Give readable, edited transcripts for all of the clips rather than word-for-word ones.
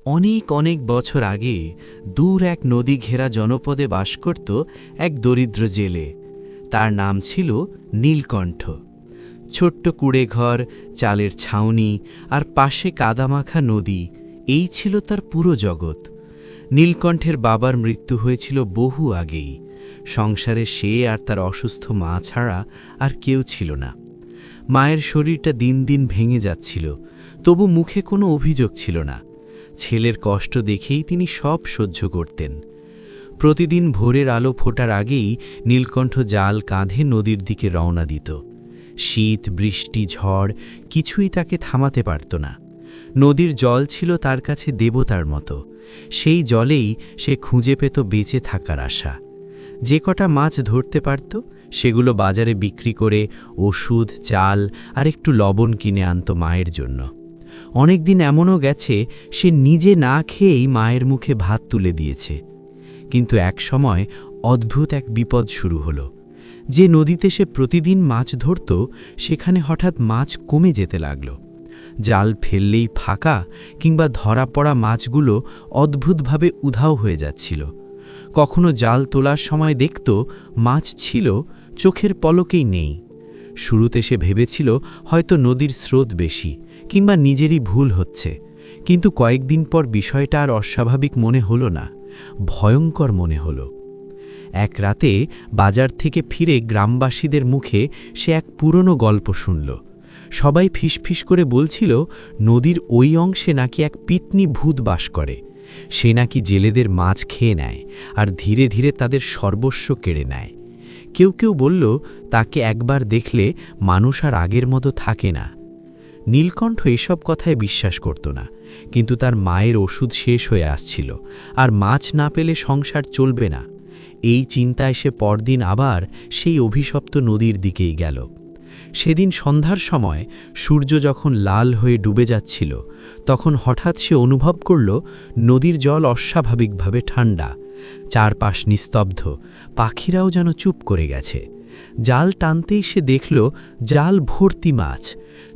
অনেক অনেক বছর আগে দূর এক নদী ঘেরা জনপদে বাস করত এক দরিদ্র জেলে। তার নাম ছিল নীলকণ্ঠ। ছোট্ট কুড়েঘর, চালের ছাউনি আর পাশে কাদামাখা নদী, এই ছিল তার পুরো জগৎ। নীলকণ্ঠের বাবার মৃত্যু হয়েছিল বহু আগেই। সংসারে সে আর তার অসুস্থ মা ছাড়া আর কেউ ছিল না। মায়ের শরীরটা দিন দিন ভেঙে যাচ্ছিল, তবু মুখে কোনো অভিযোগ ছিল না। ছেলের কষ্ট দেখেই তিনি সব সহ্য করতেন। প্রতিদিন ভোরের আলো ফোটার আগেই নীলকণ্ঠ জাল কাঁধে নদীর দিকে রওনা দিত। শীত, বৃষ্টি, ঝড় কিছুই তাকে থামাতে পারত না। নদীর জল ছিল তার কাছে দেবতার মতো। সেই জলেই সে খুঁজে পেত বেঁচে থাকার আশা। যে কটা মাছ ধরতে পারত সেগুলো বাজারে বিক্রি করে ওষুধ, চাল আর একটু লবণ কিনে আনত মায়ের জন্য। অনেক দিন এমনও গেছে সে নিজে না খেয়েই মায়ের মুখে ভাত তুলে দিয়েছে। কিন্তু এক সময় অদ্ভুত এক বিপদ শুরু হলো। যে নদীতে সে প্রতিদিন মাছ ধরত সেখানে হঠাৎ মাছ কমে যেতে লাগল। জাল ফেললেই ফাঁকা কিংবা ধরা পড়া মাছগুলো অদ্ভুতভাবে উধাও হয়ে যাচ্ছিল। কখনো জাল তোলার সময় দেখত মাছ ছিল, চোখের পলকেই নেই। শুরুতে সে ভেবেছিল হয়তো নদীর স্রোত বেশি কিংবা নিজেরই ভুল হচ্ছে, কিন্তু কয়েকদিন পর বিষয়টা আর অস্বাভাবিক মনে হলো না, ভয়ঙ্কর মনে হলো। এক রাতে বাজার থেকে ফিরে গ্রামবাসীদের মুখে সে এক পুরনো গল্প শুনল। সবাই ফিসফিস করে বলছিল নদীর ওই অংশে নাকি এক পিতনি ভূত বাস করে। সে নাকি জেলেদের মাছ খেয়ে নেয় আর ধীরে ধীরে তাদের সর্বস্ব কেড়ে নেয়। কেউ কেউ বলল তাকে একবার দেখলে মানুষ আর আগের মতো থাকে না। নীলকণ্ঠ এসব কথায় বিশ্বাস করত না, কিন্তু তার মায়ের ওষুধ শেষ হয়ে আসছিল আর মাছ না পেলে সংসার চলবে না। এই চিন্তায় সে পরদিন আবার সেই অভিশপ্ত নদীর দিকেই গেল। সেদিন সন্ধ্যার সময় সূর্য যখন লাল হয়ে ডুবে যাচ্ছিল, তখন হঠাৎ সে অনুভব করল নদীর জল অস্বাভাবিকভাবে ঠান্ডা। চারপাশ নিস্তব্ধ, পাখিরাও যেন চুপ করে গেছে। জাল টানতেই সে দেখল জাল ভর্তি মাছ।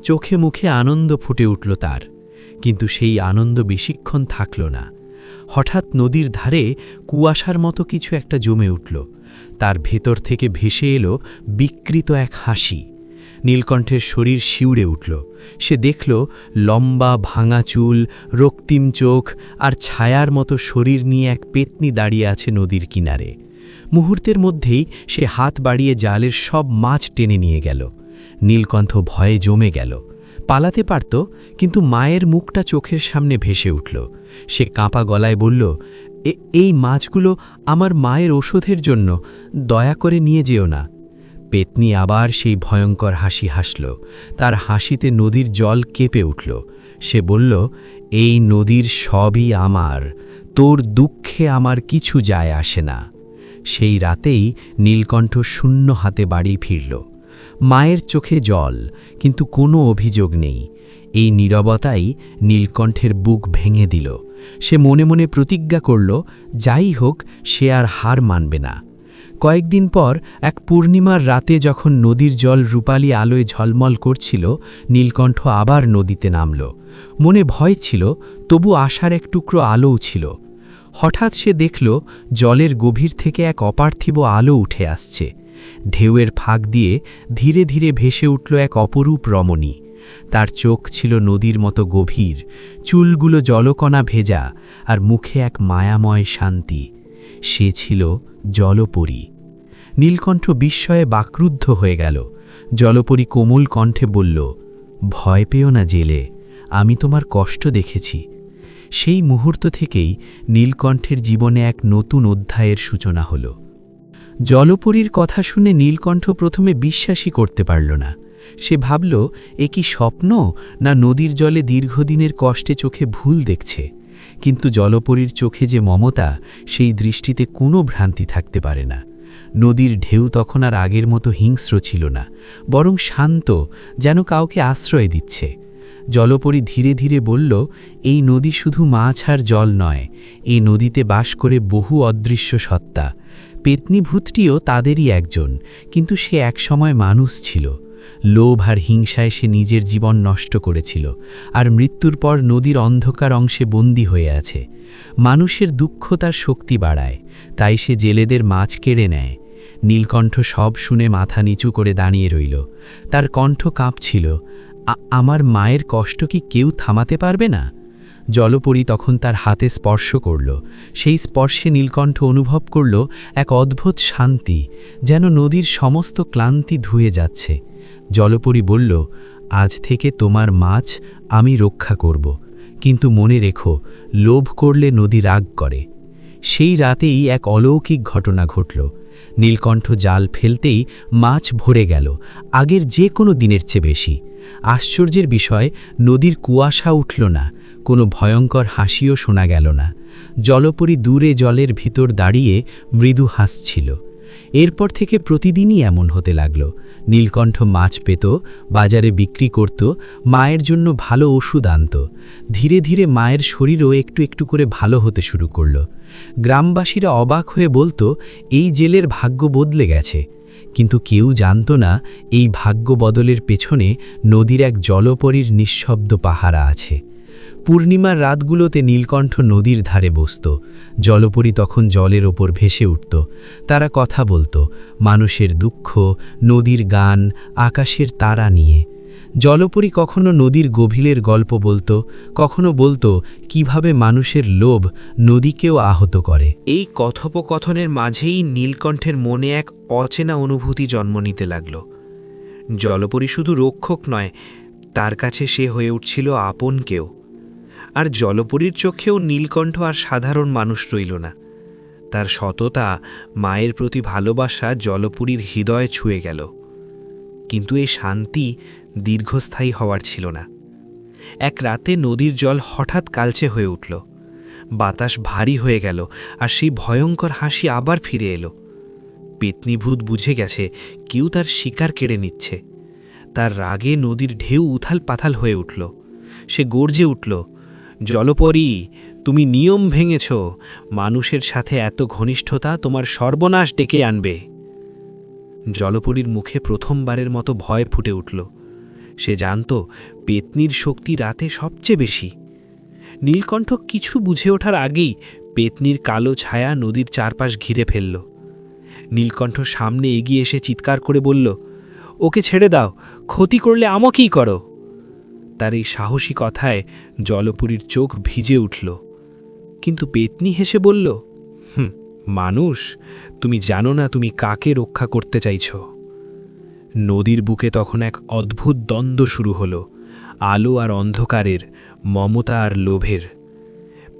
চোখে মুখে আনন্দ ফুটে উঠল তার, কিন্তু সেই আনন্দ বেশিক্ষণ থাকল না। হঠাৎ নদীর ধারে কুয়াশার মতো কিছু একটা জমে উঠল। তার ভেতর থেকে ভেসে এলো বিকৃত এক হাসি। নীলকণ্ঠের শরীর শিউরে উঠল। সে দেখল লম্বা ভাঙা চুল, রক্তিম চোখ আর ছায়ার মতো শরীর নিয়ে এক পেতনি দাঁড়িয়ে আছে নদীর কিনারে। মুহূর্তের মধ্যেই সে হাত বাড়িয়ে জালের সব মাছ টেনে নিয়ে গেল। নীলকণ্ঠ ভয়ে জমে গেল। পালাতে পারত, কিন্তু মায়ের মুখটা চোখের সামনে ভেসে উঠল। সে কাঁপা গলায় বলল, এই মাছগুলো আমার মায়ের ওষুধের জন্য, দয়া করে নিয়ে যেও না। পেতনি আবার সেই ভয়ঙ্কর হাসি হাসল। তার হাসিতে নদীর জল কেঁপে উঠল। সে বলল, এই নদীর সবই আমার, তোর দুঃখে আমার কিছু যায় আসে না। সেই রাতেই নীলকণ্ঠ শূন্য হাতে বাড়ি ফিরল। মায়ের চোখে জল, কিন্তু কোনো অভিযোগ নেই। এই নীরবতাই নীলকণ্ঠের বুক ভেঙে দিল। সে মনে মনে প্রতিজ্ঞা করল, যাই হোক সে আর হার মানবে না। কয়েকদিন পর এক পূর্ণিমার রাতে যখন নদীর জল রূপালি আলোয় ঝলমল করছিল, নীলকণ্ঠ আবার নদীতে নামল। মনে ভয় ছিল, তবু আশার এক টুকরো আলোও ছিল। হঠাৎ সে দেখল জলের গভীর থেকে এক অপার্থিব আলো উঠে আসছে। ঢেউয়ের ফাঁক দিয়ে ধীরে ধীরে ভেসে উঠল এক অপরূপ রমণী। তার চোখ ছিল নদীর মতো গভীর, চুলগুলো জলকণা ভেজা, আর মুখে এক মায়াময় শান্তি। সে ছিল জলপরী। নীলকণ্ঠ বিস্ময়ে বাকরুদ্ধ হয়ে গেল। জলপরী কোমল কণ্ঠে বলল, ভয় পেও না জেলে, আমি তোমার কষ্ট দেখেছি। সেই মুহূর্ত থেকেই নীলকণ্ঠের জীবনে এক নতুন অধ্যায়ের সূচনা হল। জলপরীর কথা শুনে নীলকণ্ঠ প্রথমে বিশ্বাসই করতে পারল না। সে ভাবল, এ কি স্বপ্ন, না নদীর জলে দীর্ঘদিনের কষ্টে চোখে ভুল দেখছে। কিন্তু জলপরীর চোখে যে মমতা, সেই দৃষ্টিতে কোনো ভ্রান্তি থাকতে পারে না। নদীর ঢেউ তখন আর আগের মতো হিংস্র ছিল না, বরং শান্ত, যেন কাউকে আশ্রয় দিচ্ছে। জলপরী ধীরে ধীরে বলল, এই নদী শুধু মাছ আর জল নয়, এই নদীতে বাস করে বহু অদৃশ্য সত্তা। পেতনি ভূতটিও তাদেরই একজন, কিন্তু সে একসময় মানুষ ছিল। লোভ আর হিংসায় সে নিজের জীবন নষ্ট করেছিল, আর মৃত্যুর পর নদীর অন্ধকার অংশে বন্দী হয়ে আছে। মানুষের দুঃখ তার শক্তি বাড়ায়, তাই সে জেলেদের মাছ কেড়ে নেয়। নীলকণ্ঠ সব শুনে মাথা নিচু করে দাঁড়িয়ে রইল। তার কণ্ঠ কাঁপছিল, আমার মায়ের কষ্ট কি কেউ থামাতে পারবে না? জলপরী তখন তার হাতে স্পর্শ করল। সেই স্পর্শে নীলকণ্ঠ অনুভব করল এক অদ্ভুত শান্তি, যেন নদীর সমস্ত ক্লান্তি ধুয়ে যাচ্ছে। জলপরী বলল, আজ থেকে তোমার মাছ আমি রক্ষা করব, কিন্তু মনে রেখো, লোভ করলে নদী রাগ করে। সেই রাতেই এক অলৌকিক ঘটনা ঘটল। নীলকণ্ঠ জাল ফেলতেই মাছ ভরে গেল, আগের যে কোনো দিনের চেয়ে বেশি। আশ্চর্যের বিষয়, নদীর কুয়াশা উঠল না, কোনো ভয়ঙ্কর হাসিও শোনা গেল না। জলপরী দূরে জলের ভিতর দাঁড়িয়ে মৃদু হাসছিল। এরপর থেকে প্রতিদিনই এমন হতে লাগল। নীলকণ্ঠ মাছ পেত, বাজারে বিক্রি করত, মায়ের জন্য ভালো ওষুধ আনত। ধীরে ধীরে মায়ের শরীরও একটু একটু করে ভালো হতে শুরু করল। গ্রামবাসীরা অবাক হয়ে বলতো, এই জেলের ভাগ্য বদলে গেছে। কিন্তু কেউ জানত না, এই ভাগ্য বদলের পেছনে নদীর এক জলপরীর নিঃশব্দ পাহারা আছে। পূর্ণিমার রাতগুলোতে নীলকণ্ঠ নদীর ধারে বসত। জলপরী তখন জলের ওপর ভেসে উঠত। তারা কথা বলত, মানুষের দুঃখ, নদীর গান, আকাশের তারা নিয়ে। জলপরী কখনো নদীর গভীরের গল্প বলত, কখনো বলত কিভাবে মানুষের লোভ নদীকেও আহত করে। এই কথোপকথনের মাঝেই নীলকণ্ঠের মনে এক অচেনা অনুভূতি জন্ম নিতে লাগল। জলপরী শুধু রক্ষক নয়, তার কাছে সে হয়ে উঠছিল আপন কেউ। আর জলপরীর চোখেও নীলকণ্ঠ আর সাধারণ মানুষ রইল না। তার সততা, মায়ের প্রতি ভালোবাসা জলপরীর হৃদয়ে ছুঁয়ে গেল। কিন্তু এই শান্তি দীর্ঘস্থায়ী হওয়ার ছিল না। এক রাতে নদীর জল হঠাৎ কালচে হয়ে উঠল। বাতাস ভারী হয়ে গেল, আর সেই ভয়ঙ্কর হাসি আবার ফিরে এলো। পেতনিভূত বুঝে গেছে কেউ তার শিকার কেড়ে নিচ্ছে। তার রাগে নদীর ঢেউ উথাল পাথাল হয়ে উঠল। সে গর্জে উঠল, জলপরী, তুমি নিয়ম ভেঙেছ। মানুষের সাথে এত ঘনিষ্ঠতা তোমার সর্বনাশ ডেকে আনবে। জলপরীর মুখে প্রথমবারের মতো ভয় ফুটে উঠল। সে জানত পেতনির শক্তি রাতে সবচেয়ে বেশি। নীলকণ্ঠ কিছু বুঝে ওঠার আগেই পেতনির কালো ছায়া নদীর চারপাশ ঘিরে ফেলল। নীলকণ্ঠ সামনে এগিয়ে এসে চিৎকার করে বলল, ওকে ছেড়ে দাও, ক্ষতি করলে আমাকেই করো। তার এই সাহসী কথায় জলপরীর চোখ ভিজে উঠল। কিন্তু পেতনি হেসে বলল, মানুষ, তুমি জানো না তুমি কাকে রক্ষা করতে চাইছ। নদীর বুকে তখন এক অদ্ভুত দ্বন্দ্ব শুরু হলো, আলো আর অন্ধকারের, মমতা আর লোভের।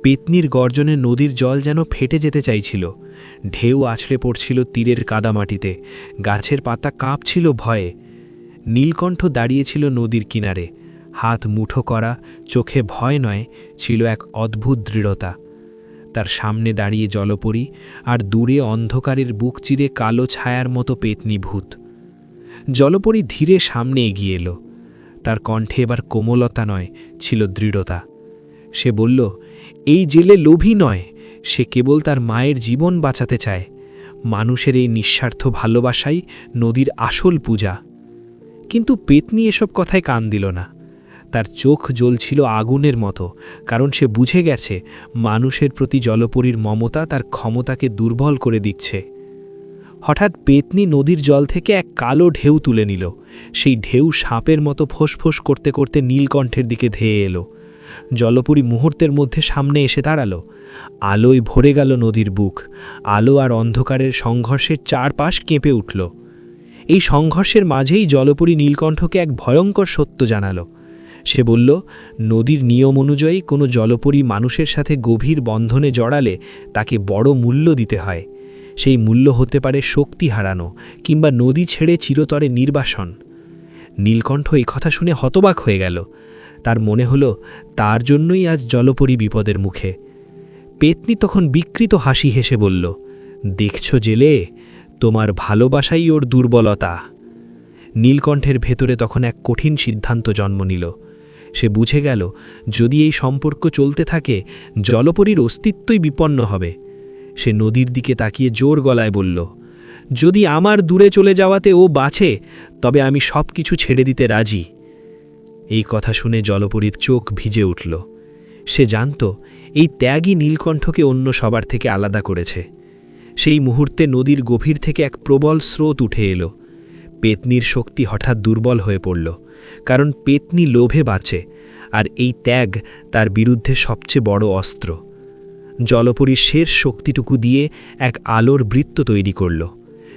পেতনির গর্জনে নদীর জল যেন ফেটে যেতে চাইছিল। ঢেউ আছড়ে পড়ছিল তীরের কাদামাটিতে, গাছের পাতা কাঁপছিল ভয়ে। নীলকণ্ঠ দাঁড়িয়েছিল নদীর কিনারে, হাত মুঠো করা, চোখে ভয় নয়, ছিল এক অদ্ভুত দৃঢ়তা। তার সামনে দাঁড়িয়ে জলপরী, আর দূরে অন্ধকারের বুক চিরে কালো ছায়ার মতো পেতনি ভূত। জলপরী ধীরে সামনে এগিয়ে এলো। তার কণ্ঠে এবার কোমলতা নয়, ছিল দৃঢ়তা। সে বলল, এই জেলে লোভী নয়, সে কেবল তার মায়ের জীবন বাঁচাতে চায়। মানুষের এই নিঃস্বার্থ ভালোবাসাই নদীর আসল পূজা। কিন্তু পেতনি এসব কথায় কান দিল না। তার চোখ জ্বলছিল আগুনের মতো, কারণ সে বুঝে গেছে মানুষের প্রতি জলপরীর মমতা তার ক্ষমতাকে দুর্বল করে দিচ্ছে। হঠাৎ পেতনি নদীর জল থেকে এক কালো ঢেউ তুলে নিল। সেই ঢেউ সাপের মতো ফোঁস করতে করতে নীলকণ্ঠের দিকে ধেয়ে এলো। জলপরী মুহূর্তের মধ্যে সামনে এসে দাঁড়ালো। আলোয় ভরে গেল নদীর বুক। আলো আর অন্ধকারের সংঘর্ষের চারপাশ কেঁপে উঠল। এই সংঘর্ষের মাঝেই জলপরী নীলকণ্ঠকে এক ভয়ঙ্কর সত্য জানালো। সে বলল, নদীর নিয়ম অনুযায়ী কোনো জলপরী মানুষের সাথে গভীর বন্ধনে জড়ালে তাকে বড় মূল্য দিতে হয়। সেই মূল্য হতে পারে শক্তি হারানো, কিংবা নদী ছেড়ে চিরতরে নির্বাসন। নীলকণ্ঠ এই কথা শুনে হতবাক হয়ে গেল। তার মনে হলো তার জন্যই আজ জলপরী বিপদের মুখে। পেতনি তখন বিকৃত হাসি হেসে বলল, দেখছ জেলে, তোমার ভালোবাসাই ওর দুর্বলতা। নীলকণ্ঠের ভেতরে তখন এক কঠিন সিদ্ধান্ত জন্ম নিল। সে বুঝে গেল, যদি এই সম্পর্ক চলতে থাকে, জলপরীর অস্তিত্বই বিপন্ন হবে। সে নদীর দিকে তাকিয়ে জোর গলায় বলল, যদি আমার দূরে চলে যাওয়াতে ও বাঁচে তবে আমি সব কিছু ছেড়ে দিতে রাজি। এই কথা শুনে জলপরীর চোখ ভিজে উঠল। সে জানত এই ত্যাগই নীলকণ্ঠকে অন্য সবার থেকে আলাদা করেছে। সেই মুহূর্তে নদীর গভীর থেকে এক প্রবল স্রোত উঠে এলো। পেতনির শক্তি হঠাৎ দুর্বল হয়ে পড়ল, কারণ পেতনি লোভে বাঁচে, আর এই ত্যাগ তার বিরুদ্ধে সবচেয়ে বড় অস্ত্র। জলপরীর শেষ শক্তিটুকু দিয়ে এক আলোর বৃত্ত তৈরি করল।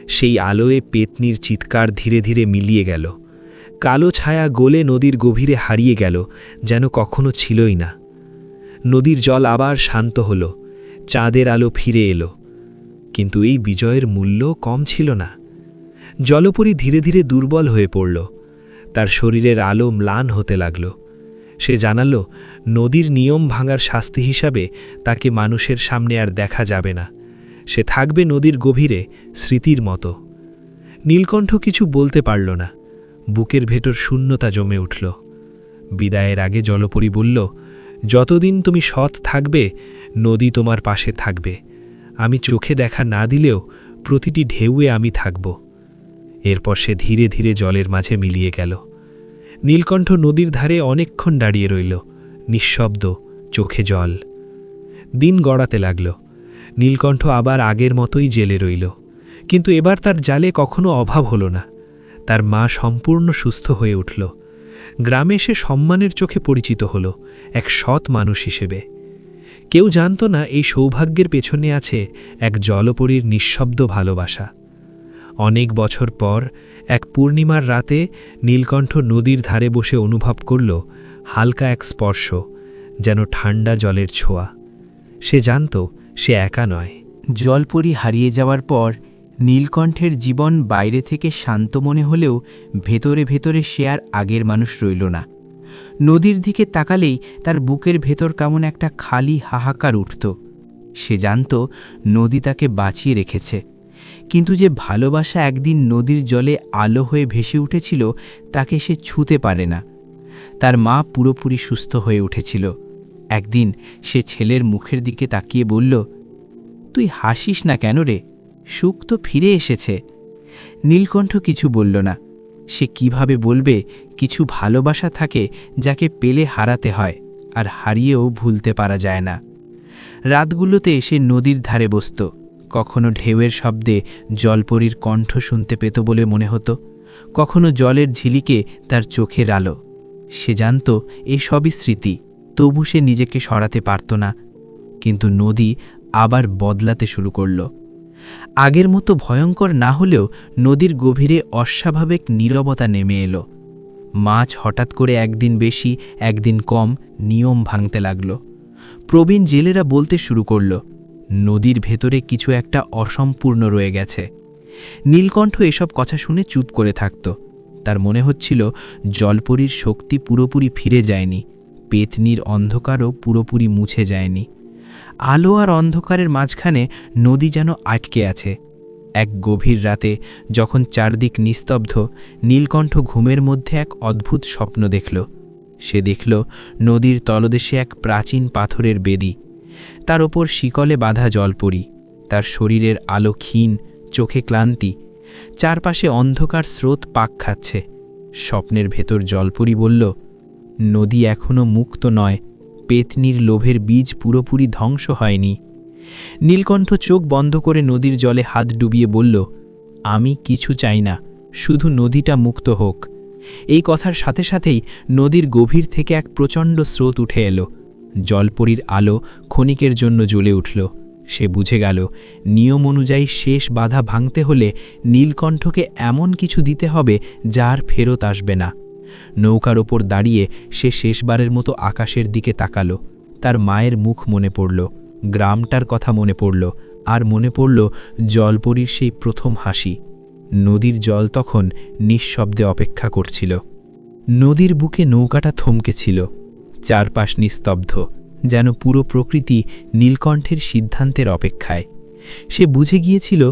সেই আলোয় পেতনির চিৎকার ধীরে ধীরে মিলিয়ে গেল। কালো ছায়া গলে নদীর গভীরে হারিয়ে গেল, যেন কখনো ছিলই না। নদীর জল আবার শান্ত হল, চাঁদের আলো ফিরে এলো। কিন্তু এই বিজয়ের মূল্য কম ছিল না। জলপরী ধীরে ধীরে দুর্বল হয়ে পড়ল। তার শরীরের আলো ম্লান হতে লাগল। সে জানালো নদীর নিয়ম ভাঙার শাস্তি হিসাবে তাকে মানুষের সামনে আর দেখা যাবে না। সে থাকবে নদীর গভীরে স্মৃতির মতো। নীলকণ্ঠ কিছু বলতে পারল না। বুকের ভেতর শূন্যতা জমে উঠল। বিদায়ের আগে জলপরী বলল, যতদিন তুমি সৎ থাকবে নদী তোমার পাশে থাকবে। আমি চোখে দেখা না দিলেও প্রতিটি ঢেউয়ে আমি থাকব। এরপর সে ধীরে ধীরে জলের মাঝে মিলিয়ে গেল। নীলকণ্ঠ নদীর ধারে অনেকক্ষণ দাঁড়িয়ে রইল, নিঃশব্দ, চোখে জল। দিন গড়াতে লাগল। নীলকণ্ঠ আবার আগের মতোই জেলে রইল, কিন্তু এবার তার জালে কখনো অভাব হল না। তার মা সম্পূর্ণ সুস্থ হয়ে উঠল। গ্রামে সে সম্মানের চোখে পরিচিত হল, এক সৎ মানুষ হিসেবে। কেউ জানত না এই সৌভাগ্যের পেছনে আছে এক জলপরীর নিঃশব্দ ভালোবাসা। অনেক বছর পর এক পূর্ণিমার রাতে নীলকণ্ঠ নদীর ধারে বসে অনুভব করল হালকা এক স্পর্শ, যেন ঠান্ডা জলের ছোঁয়া। সে জানত সে একা নয়। জলপরী হারিয়ে যাওয়ার পর নীলকণ্ঠের জীবন বাইরে থেকে শান্ত মনে হলেও ভেতরে ভেতরে সে আর আগের মানুষ রইল না। নদীর দিকে তাকালেই তার বুকের ভেতর কেমন একটা খালি হাহাকার উঠত। সে জানত নদী তাকে বাঁচিয়ে রেখেছে, কিন্তু যে ভালোবাসা একদিন নদীর জলে আলো হয়ে ভেসে উঠেছিল তাকে সে ছুঁতে পারে না। তার মা পুরোপুরি সুস্থ হয়ে উঠেছিল। একদিন সে ছেলের মুখের দিকে তাকিয়ে বলল, তুই হাসিস না কেন রে? সুখ তো ফিরে এসেছে। নীলকণ্ঠ কিছু বলল না। সে কিভাবে বলবে কিছু ভালোবাসা থাকে যাকে পেলে হারাতে হয়, আর হারিয়েও ভুলতে পারা যায় না। রাতগুলোতে সে নদীর ধারে বসত। কখনো ঢেউয়ের শব্দে জলপরীর কণ্ঠ শুনতে পেত বলে মনে হতো, কখনো জলের ঝিলিকে তার চোখের আলো। সে জানত এই সবই স্মৃতি, তবু সে নিজেকে সরাতে পারত না। কিন্তু নদী আবার বদলাতে শুরু করল। আগের মতো ভয়ঙ্কর না হলেও নদীর গভীরে অস্বাভাবিক নীরবতা নেমে এলো। মাছ হঠাৎ করে একদিন বেশি একদিন কম নিয়ম ভাঙতে লাগল। প্রবীণ জেলেরা বলতে শুরু করল, নদীর ভেতরে কিছু একটা অসম্পূর্ণ রয়ে গেছে। নীলকণ্ঠ এসব কথা শুনে চুপ করে থাকত। তার মনে হচ্ছিল জলপরীর শক্তি পুরোপুরি ফিরে যায়নি, পেতনির অন্ধকারও পুরোপুরি মুছে যায়নি। আলো আর অন্ধকারের মাঝখানে নদী যেন আটকে আছে। এক গভীর রাতে যখন চারদিক নিস্তব্ধ, নীলকণ্ঠ ঘুমের মধ্যে এক অদ্ভুত স্বপ্ন দেখল। সে দেখল নদীর তলদেশে এক প্রাচীন পাথরের বেদি, তার ওপর শিকলে বাঁধা জলপরী। তার শরীরের আলো ক্ষীণ, চোখে ক্লান্তি, চারপাশে অন্ধকার স্রোত পাক খাচ্ছে। স্বপ্নের ভেতর জলপরী বলল, নদী এখনও মুক্ত নয়, পেতনির লোভের বীজ পুরোপুরি ধ্বংস হয়নি। নীলকণ্ঠ চোখ বন্ধ করে নদীর জলে হাত ডুবিয়ে বলল, আমি কিছু চাই না, শুধু নদীটা মুক্ত হোক। এই কথার সাথে সাথেই নদীর গভীর থেকে এক প্রচণ্ড স্রোত উঠে এলো। জলপরীর আলো ক্ষণিকের জন্য জ্বলে উঠল। সে বুঝে গেল নিয়ম অনুযায়ী শেষ বাধা ভাঙতে হলে নীলকণ্ঠকে এমন কিছু দিতে হবে যার ফেরত আসবে না। নৌকার ওপর দাঁড়িয়ে সে শেষবারের মতো আকাশের দিকে তাকালো। তার মায়ের মুখ মনে পড়ল, গ্রামটার কথা মনে পড়ল, আর মনে পড়ল জলপরীর সেই প্রথম হাসি। নদীর জল তখন নিঃশব্দে অপেক্ষা করছিল। নদীর বুকে নৌকাটা থমকেছিল, চারপাশ নিস্তব্ধ, যেন পুরো প্রকৃতি নীলকণ্ঠের সিদ্ধান্তের অপেক্ষায়। সে বুঝে গিয়েছিল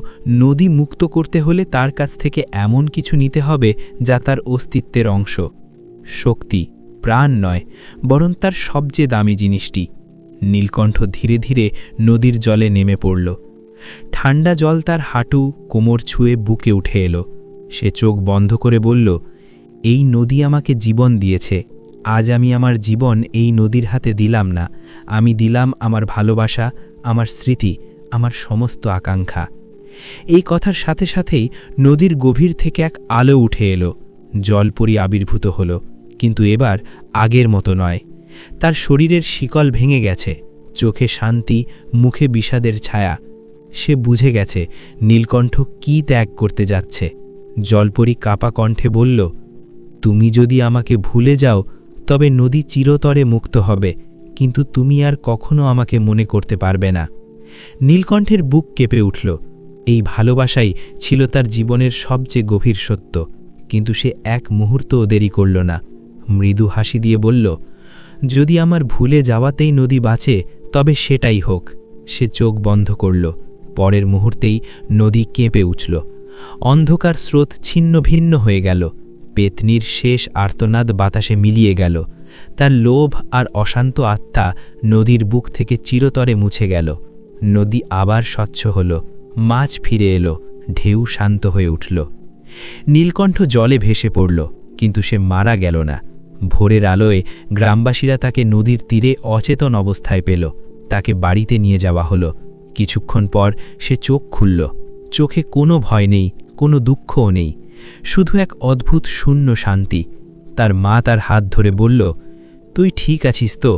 নদী মুক্ত করতে হলে তার কাছ থেকে এমন কিছু নিতে হবে যা তার অস্তিত্বের অংশ। শক্তি, প্রাণ নয়, বরং তার সবচেয়ে দামি জিনিসটি। নীলকণ্ঠ ধীরে ধীরে নদীর জলে নেমে পড়ল। ঠান্ডা জল তার হাঁটু কোমর ছুঁয়ে বুকে উঠে এলো। সে চোখ বন্ধ করে বলল, এই নদী আমাকে জীবন দিয়েছে, আজ আমি আমার জীবন এই নদীর হাতে দিলাম না, আমি দিলাম আমার ভালোবাসা, আমার স্মৃতি, আমার সমস্ত আকাঙ্ক্ষা। এই কথার সাথে সাথেই নদীর গভীর থেকে এক আলো উঠে এলো। জলপরি আবির্ভূত হলো, কিন্তু এবার আগের মতো নয়। তার শরীরের শিকল ভেঙে গেছে, চোখে শান্তি, মুখে বিষাদের ছায়া। সে বুঝে গেছে নীলকণ্ঠ কি ত্যাগ করতে যাচ্ছে। জলপরি কাপা কণ্ঠে বলল, তুমি যদি আমাকে ভুলে যাও তবে নদী চিরতরে মুক্ত হবে, কিন্তু তুমি আর কখনো আমাকে মনে করতে পারবে না। নীলকণ্ঠের বুক কেঁপে উঠল। এই ভালোবাসাই ছিল তার জীবনের সবচেয়ে গভীর সত্য, কিন্তু সে এক মুহূর্তও দেরি করল না। মৃদু হাসি দিয়ে বলল, যদি আমার ভুলে যাওয়াতেই নদী বাঁচে তবে সেটাই হোক। সে চোখ বন্ধ করল। পরের মুহূর্তেই নদী কেঁপে উঠল। অন্ধকার স্রোত ছিন্ন ভিন্ন হয়ে গেল। পেতনির শেষ আর্তনাদ বাতাসে মিলিয়ে গেল। তার লোভ আর অশান্ত আত্মা নদীর বুক থেকে চিরতরে মুছে গেল। নদী আবার স্বচ্ছ হল, মাছ ফিরে এলো, ঢেউ শান্ত হয়ে উঠল। নীলকণ্ঠ জলে ভেসে পড়ল, কিন্তু সে মারা গেল না। ভোরের আলোয় গ্রামবাসীরা তাকে নদীর তীরে অচেতন অবস্থায় পেল। তাকে বাড়িতে নিয়ে যাওয়া হলো। কিছুক্ষণ পর সে চোখ খুলল। চোখে কোনো ভয় নেই, কোনো দুঃখও নেই, শুধু এক অদ্ভুত শূন্য শান্তি। তার মা তার হাত ধরে বলল, তুই ঠিক আছিস তো?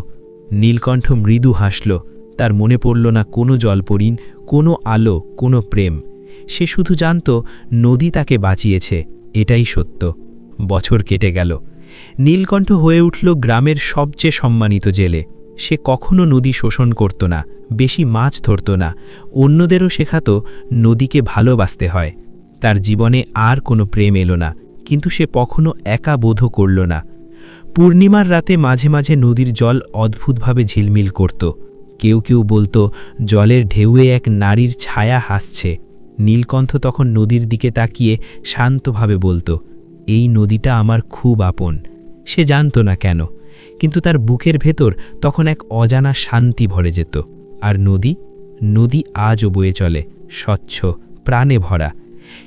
নীলকণ্ঠ মৃদু হাসল। তার মনে পড়ল না কোনো জলপরিণ, কোনো আলো, কোনো প্রেম। সে শুধু জানত নদী তাকে বাঁচিয়েছে, এটাই সত্য। বছর কেটে গেল। নীলকণ্ঠ হয়ে উঠল গ্রামের সবচেয়ে সম্মানিত জেলে। সে কখনো নদী শোষণ করত না, বেশি মাছ ধরত না, অন্যদেরও শেখাত নদীকে ভালোবাসতে হয়। তার জীবনে আর কোনো প্রেম এলো না, কিন্তু সে কখনো একা বোধও করল না। পূর্ণিমার রাতে মাঝে মাঝে নদীর জল অদ্ভুতভাবে ঝিলমিল করত। কেউ কেউ বলতো জলের ঢেউয়ে এক নারীর ছায়া হাসছে। নীলকণ্ঠ তখন নদীর দিকে তাকিয়ে শান্তভাবে বলতো, এই নদীটা আমার খুব আপন। সে জানত না কেন, কিন্তু তার বুকের ভেতর তখন এক অজানা শান্তি ভরে যেত। আর নদী আজও বয়ে চলে, স্বচ্ছ, প্রাণে ভরা।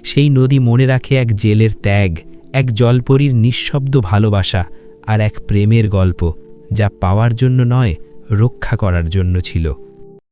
সেই নদী মনে রাখে এক জেলের ত্যাগ, এক জলপরীর নিঃশব্দ ভালোবাসা, আর এক প্রেমের গল্প, যা পাওয়ার জন্য নয়, রক্ষা করার জন্য ছিল।